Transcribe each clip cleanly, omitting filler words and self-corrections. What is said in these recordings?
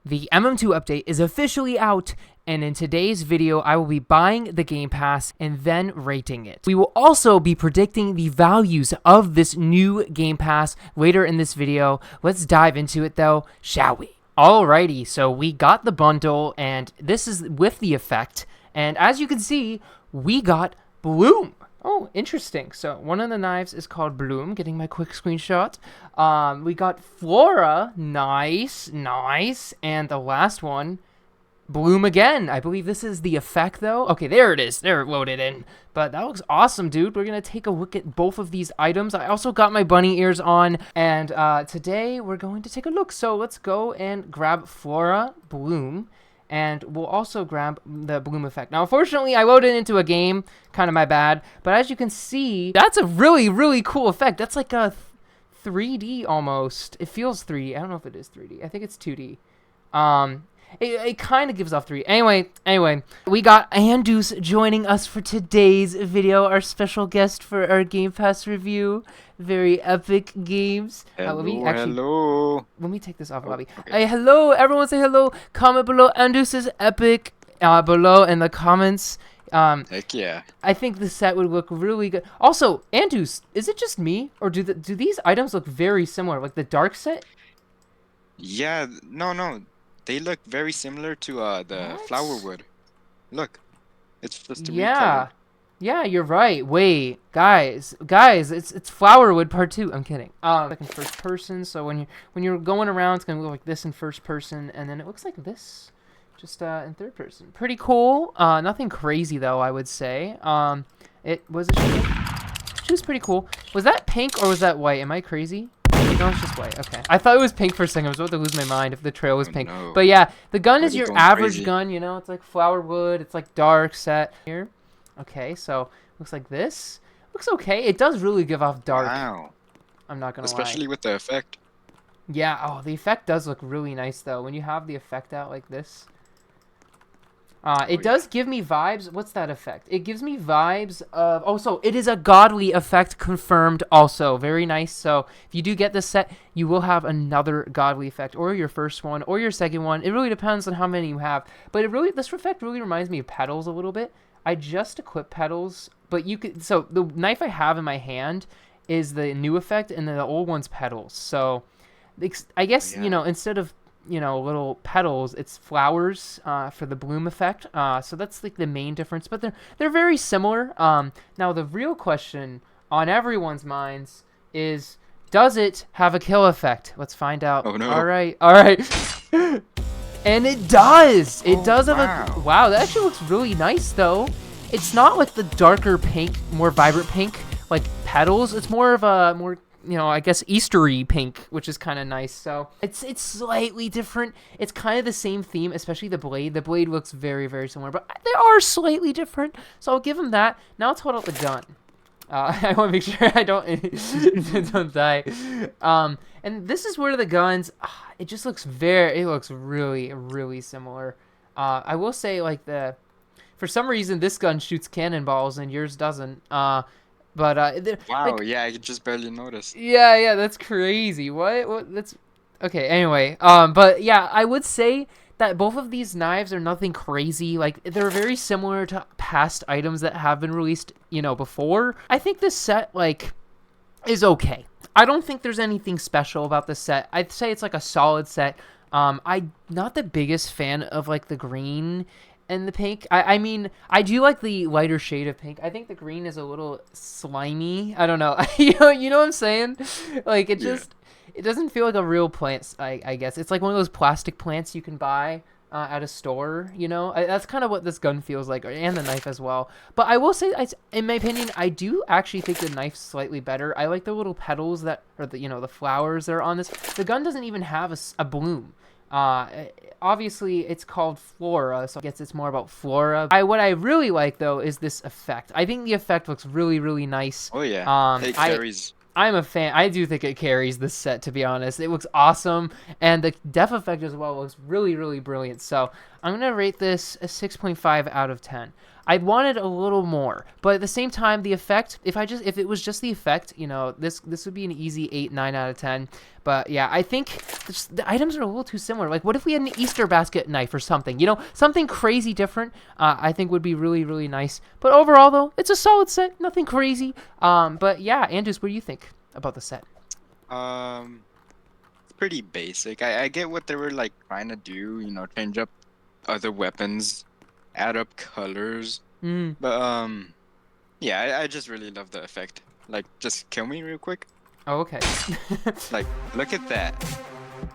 The MM2 update is officially out, and in today's video, I will be buying the Game Pass and then rating it. We will also be predicting the values of this new Game Pass later in this video. Let's dive into it though, shall we? Alrighty, so we got the bundle, and this is with the effect, and as you can see, we got Bloom. Oh, interesting. So one of the knives is called Bloom. Getting my quick screenshot. We got Flora. Nice. And the last one, Bloom again. I believe this is the effect, though. Okay, there it is. They're loaded in. But that looks awesome, dude. We're going to take a look at both of these items. I also got my bunny ears on. And today, we're going to take a look. So let's go and grab Flora Bloom. And we'll also grab the Bloom effect. Now, unfortunately, I loaded into a game. Kind of my bad. But as you can see, that's a really cool effect. That's like a 3D almost. It feels 3D. I don't know if it is 3D. I think it's 2D. It kind of gives off 3D. Anyway, we got Andoos joining us for today's video. Our special guest for our Game Pass review. Very epic games. Hello. Let me take this off, Bobby. Okay. Hey, hello, everyone say hello. Comment below. Andoos is epic below in the comments. Heck yeah. I think the set would look really good. Also, Andoos, is it just me? Or do these items look very similar? Like the dark set? Yeah, no. They look very similar to the What? flower wood. Look. It's just a Yeah. recolor. Yeah, you're right. Wait, guys, it's Flowerwood Part 2. I'm kidding. Like in first person, so when you're going around, it's gonna look like this in first person, and then it looks like this, just in third person. Pretty cool. Nothing crazy though, I would say. She was pretty cool. Was that pink or was that white? Am I crazy? No, it's just white. Okay. I thought it was pink for a second. I was about to lose my mind if the trail was pink. No. But yeah, the gun is Already your going average crazy. gun. You know, it's like Flowerwood. It's like dark set here. Okay, so looks like this. Looks okay. It does really give off dark. Wow. I'm not gonna Especially lie. with the effect. Yeah. Oh, the effect does look really nice though. When you have the effect out like this. It does give me vibes. What's that effect? It gives me vibes of. Oh, so it is a godly effect confirmed. Also, very nice. So if you do get this set, you will have another godly effect, or your first one, or your second one. It really depends on how many you have. But this effect really reminds me of petals a little bit. I just equipped petals, but you could. So the knife I have in my hand is the new effect, and then the old one's petals. So I guess Yeah. instead of little petals, it's flowers for the bloom effect. So that's like the main difference, but they're very similar. Now the real question on everyone's minds is, does it have a kill effect? Let's find out. Oh, no. All right. And it does. It does have wow. wow. That actually looks really nice though. It's not like the darker pink, more vibrant pink like petals. It's more of a I guess Eastery pink, which is kind of nice. So it's slightly different. It's kind of the same theme, especially the blade. The blade looks very similar, but they are slightly different. So I'll give them that. Now let's hold out the gun. I want to make sure I don't don't die. And this is where the guns. It just looks really similar. I will say for some reason this gun shoots cannonballs and yours doesn't. But Wow, yeah, I just barely noticed. yeah, that's crazy. What? That's okay. Anyway, but yeah, I would say that both of these knives are nothing crazy. Like they're very similar to past items that have been released, before. I think this set is okay. I don't think there's anything special about this set. I'd say it's like a solid set. I'm not the biggest fan of the green and the pink. I mean, I do like the lighter shade of pink. I think the green is a little slimy. I don't know. you know what I'm saying? Like, it doesn't feel like a real plant, I guess. It's like one of those plastic plants you can buy at a store, That's kind of what this gun feels like, and the knife as well. But I will say, in my opinion, I do actually think the knife's slightly better. I like the little petals the flowers that are on this. The gun doesn't even have a bloom. Obviously it's called Flora, so I guess it's more about Flora. What I really like though is this effect. I think the effect looks really nice. Oh yeah. It carries. I'm a fan. I do think it carries this set, to be honest. It looks awesome, and the depth effect as well looks really brilliant. So I'm gonna rate this a 6.5 out of 10. I wanted a little more, but at the same time, the effect, if it was just the effect, you know, this would be an easy 8, 9 out of 10. But yeah, I think the items are a little too similar. Like, what if we had an Easter basket knife or something? You know, something crazy different. I think would be really, really nice. But overall, though, it's a solid set. Nothing crazy. But yeah, Andrews, what do you think about the set? It's pretty basic. I get what they were like trying to do. You know, change up other weapons, add up colors. But yeah, I just really love the effect. Like, just kill me real quick. Oh, okay. Like, look at that.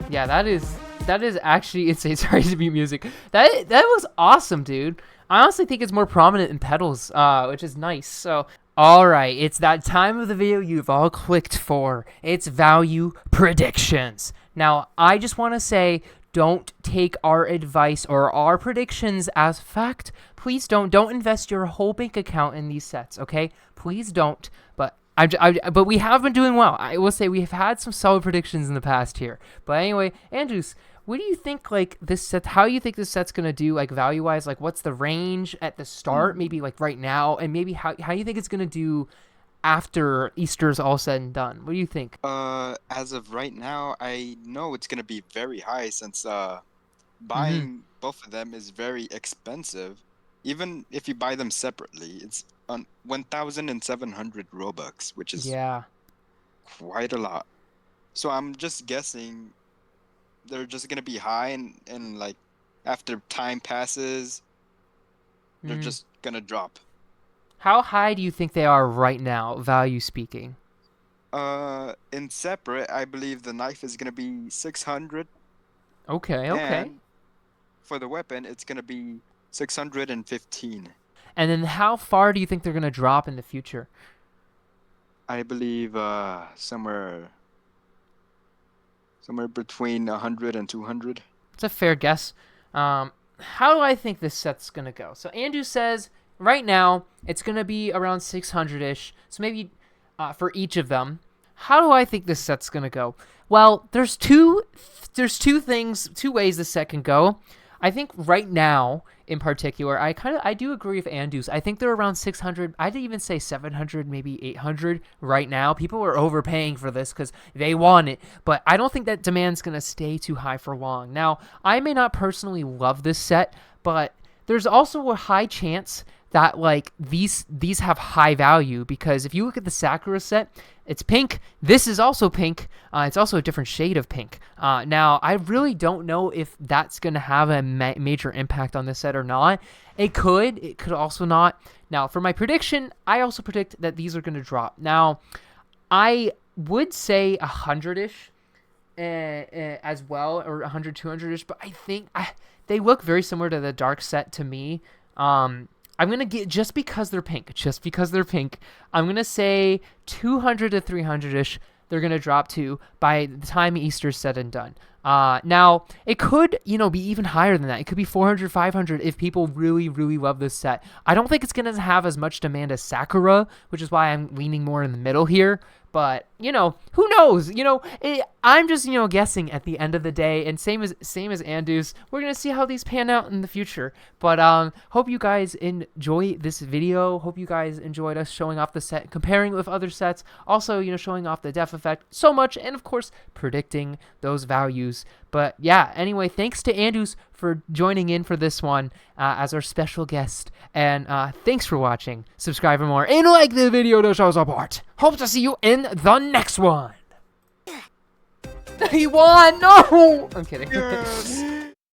Yeah, that is actually insane. Sorry to be music. That was awesome, dude. I honestly think it's more prominent in pedals, which is nice. So, all right, it's that time of the video you've all clicked for. It's value predictions. Now, I just want to say, don't take our advice or our predictions as fact. Please don't invest your whole bank account in these sets, okay? Please don't. But we have been doing well. I will say we've had some solid predictions in the past here. But anyway, Andrews, what do you think, like, this set, how you think this set's going to do, like, value-wise? Like, what's the range at the start, maybe, like, right now? And maybe how you think it's going to do after Easter's all said and done? What do you think? As of right now, I know it's gonna be very high since buying both of them is very expensive. Even if you buy them separately, it's on 1,700 Robux, which is quite a lot. So I'm just guessing they're just gonna be high, and like after time passes, they're just gonna drop. How high do you think they are right now, value speaking? In separate, I believe the knife is gonna be 600. Okay. And for the weapon, it's gonna be 615. And then how far do you think they're going to drop in the future? I believe somewhere between 100 and 200. It's a fair guess. How do I think this set's going to go? So Andrew says right now it's going to be around 600-ish. So maybe for each of them. How do I think this set's going to go? Well, there's two ways this set can go. I think right now, in particular, I do agree with Andoos. I think they're around 600. I'd even say 700, maybe 800 right now. People are overpaying for this because they want it, but I don't think that demand's going to stay too high for long. Now, I may not personally love this set, but there's also a high chance that like these have high value, because if you look at the Sakura set, it's pink. This is also pink. It's also a different shade of pink. Now, I really don't know if that's going to have a major impact on this set or not. It could also not. Now, for my prediction, I also predict that these are going to drop. Now, I would say 100-ish as well, or 100, 200-ish, but I think they look very similar to the dark set to me. I'm going to get, just because they're pink, I'm going to say 200 to 300-ish they're going to drop to by the time Easter's said and done. Now, it could, be even higher than that. It could be 400, 500 if people really, really love this set. I don't think it's going to have as much demand as Sakura, which is why I'm leaning more in the middle here. But, who knows? I'm just, guessing at the end of the day. And same as Andoos, we're going to see how these pan out in the future. But hope you guys enjoy this video. Hope you guys enjoyed us showing off the set, comparing it with other sets. Also, showing off the depth effect so much. And, of course, predicting those values. But, yeah, anyway, thanks to Andoos for joining in for this one as our special guest. And thanks for watching. Subscribe for more. And like the video to show support. Hope to see you in the next one. He won! No! I'm kidding. Yes.